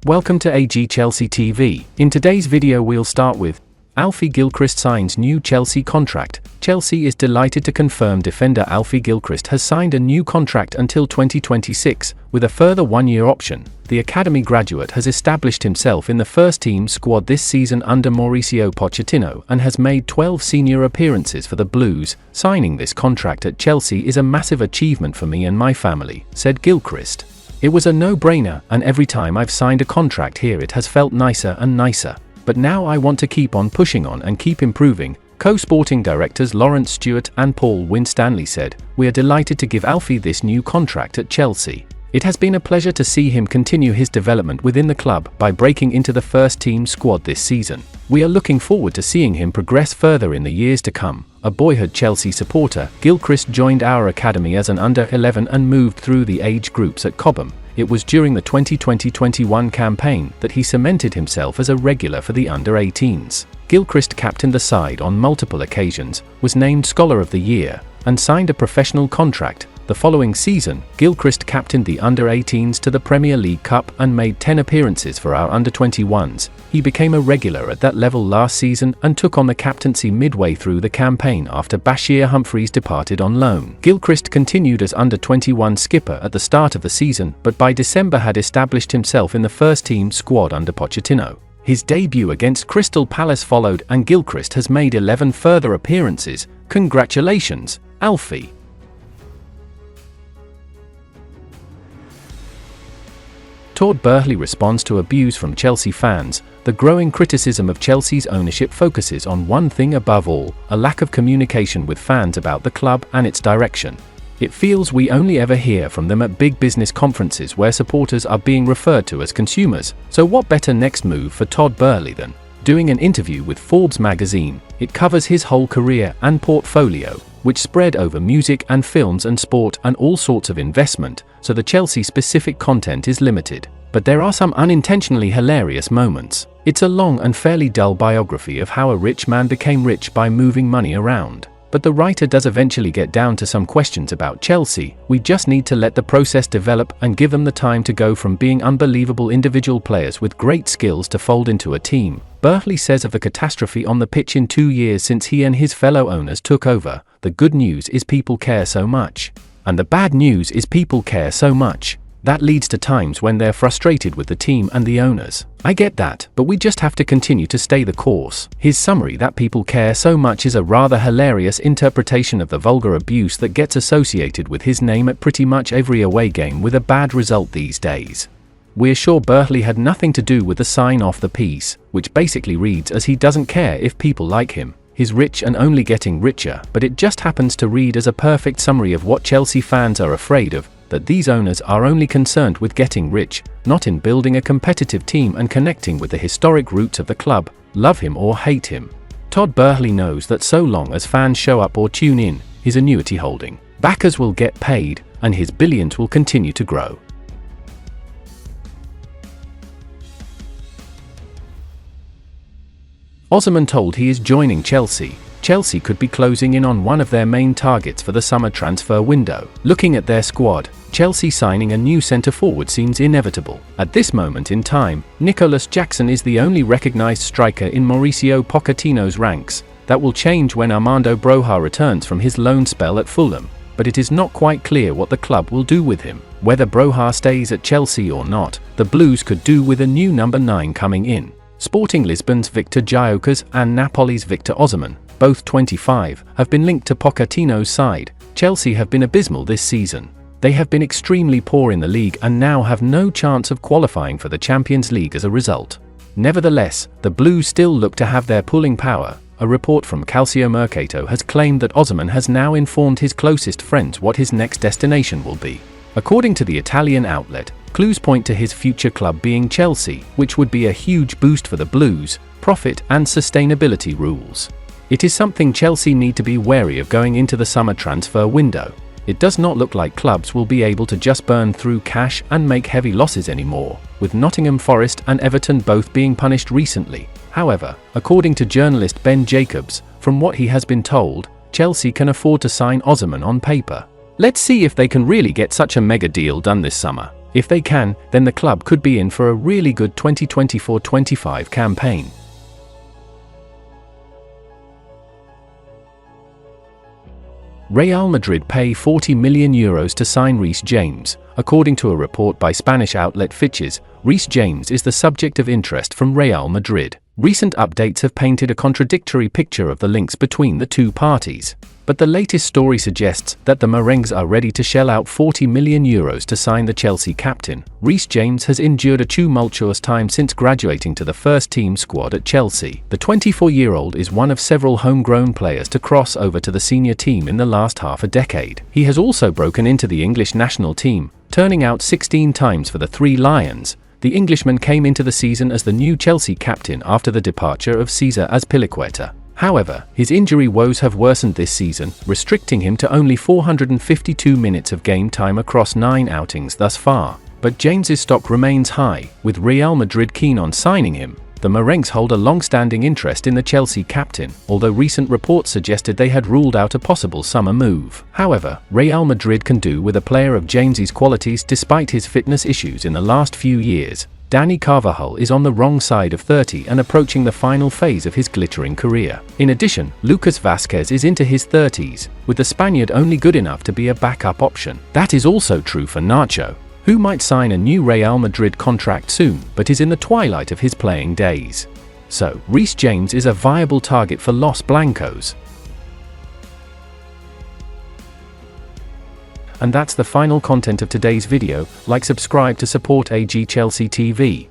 Welcome to AG Chelsea TV. In today's video we'll start with Alfie Gilchrist signs new Chelsea contract. Chelsea is delighted to confirm defender Alfie Gilchrist has signed a new contract until 2026, with a further one-year option. The academy graduate has established himself in the first-team squad this season under Mauricio Pochettino and has made 12 senior appearances for the Blues. Signing this contract at Chelsea is a massive achievement for me and my family, said Gilchrist. It was a no-brainer, and every time I've signed a contract here it has felt nicer and nicer. But now I want to keep on pushing on and keep improving, co-sporting directors Lawrence Stewart and Paul Winstanley said. We are delighted to give Alfie this new contract at Chelsea. It has been a pleasure to see him continue his development within the club by breaking into the first-team squad this season. We are looking forward to seeing him progress further in the years to come. A boyhood Chelsea supporter, Gilchrist joined our academy as an under-11 and moved through the age groups at Cobham. It was during the 2020-21 campaign that he cemented himself as a regular for the under-18s. Gilchrist captained the side on multiple occasions, was named Scholar of the Year, and signed a professional contract. The following season, Gilchrist captained the under-18s to the Premier League Cup and made 10 appearances for our under-21s. He became a regular at that level last season and took on the captaincy midway through the campaign after Bashir Humphreys departed on loan. Gilchrist continued as under-21 skipper at the start of the season, but by December had established himself in the first-team squad under Pochettino. His debut against Crystal Palace followed, and Gilchrist has made 11 further appearances. Congratulations, Alfie. Todd Boehly responds to abuse from Chelsea fans. The growing criticism of Chelsea's ownership focuses on one thing above all: a lack of communication with fans about the club and its direction. It feels we only ever hear from them at big business conferences where supporters are being referred to as consumers. So what better next move for Todd Boehly than doing an interview with Forbes magazine? It covers his whole career and portfolio, which spread over music and films and sport and all sorts of investment, so the Chelsea-specific content is limited. But there are some unintentionally hilarious moments. It's a long and fairly dull biography of how a rich man became rich by moving money around. But the writer does eventually get down to some questions about Chelsea. We just need to let the process develop and give them the time to go from being unbelievable individual players with great skills to fold into a team. Boehly says of the catastrophe on the pitch in 2 years since he and his fellow owners took over: the good news is people care so much. And the bad news is people care so much. That leads to times when they're frustrated with the team and the owners. I get that, but we just have to continue to stay the course. His summary that people care so much is a rather hilarious interpretation of the vulgar abuse that gets associated with his name at pretty much every away game with a bad result these days. We're sure Boehly had nothing to do with the sign off the piece, which basically reads as he doesn't care if people like him. He's rich and only getting richer, but it just happens to read as a perfect summary of what Chelsea fans are afraid of, that these owners are only concerned with getting rich, not in building a competitive team and connecting with the historic roots of the club, love him or hate him. Todd Boehly knows that so long as fans show up or tune in, his annuity holding backers will get paid, and his billions will continue to grow. Osimhen told he is joining Chelsea. Chelsea could be closing in on one of their main targets for the summer transfer window. Looking at their squad, Chelsea signing a new centre-forward seems inevitable. At this moment in time, Nicolas Jackson is the only recognised striker in Mauricio Pochettino's ranks. That will change when Armando Broja returns from his loan spell at Fulham, but it is not quite clear what the club will do with him. Whether Broja stays at Chelsea or not, the Blues could do with a new number 9 coming in. Sporting Lisbon's Victor Gilchrist and Napoli's Victor Osimhen, both 25, have been linked to Pochettino's side. Chelsea have been abysmal this season. They have been extremely poor in the league and now have no chance of qualifying for the Champions League as a result. Nevertheless, the Blues still look to have their pulling power. A report from Calcio Mercato has claimed that Osimhen has now informed his closest friends what his next destination will be. According to the Italian outlet, clues point to his future club being Chelsea, which would be a huge boost for the Blues' profit and sustainability rules. It is something Chelsea need to be wary of going into the summer transfer window. It does not look like clubs will be able to just burn through cash and make heavy losses anymore, with Nottingham Forest and Everton both being punished recently. However, according to journalist Ben Jacobs, from what he has been told, Chelsea can afford to sign Osimhen on paper. Let's see if they can really get such a mega deal done this summer. If they can, then the club could be in for a really good 2024-25 campaign. Real Madrid pay €40 million to sign Reece James. According to a report by Spanish outlet Fitches, Reece James is the subject of interest from Real Madrid. Recent updates have painted a contradictory picture of the links between the two parties. But the latest story suggests that the merengues are ready to shell out €40 million to sign the Chelsea captain. Reece James has endured a tumultuous time since graduating to the first-team squad at Chelsea. The 24-year-old is one of several homegrown players to cross over to the senior team in the last half a decade. He has also broken into the English national team, turning out 16 times for the Three Lions. The Englishman came into the season as the new Chelsea captain after the departure of Cesar Azpilicueta. However, his injury woes have worsened this season, restricting him to only 452 minutes of game time across 9 outings thus far. But James's stock remains high, with Real Madrid keen on signing him. The merengues hold a long-standing interest in the Chelsea captain, although recent reports suggested they had ruled out a possible summer move. However, Real Madrid can do with a player of James's qualities despite his fitness issues in the last few years. Dani Carvajal is on the wrong side of 30 and approaching the final phase of his glittering career. In addition, Lucas Vázquez is into his 30s, with the Spaniard only good enough to be a backup option. That is also true for Nacho, who might sign a new Real Madrid contract soon, but is in the twilight of his playing days. So, Reece James is a viable target for Los Blancos. And that's the final content of today's video. Like, subscribe to support AG Chelsea TV.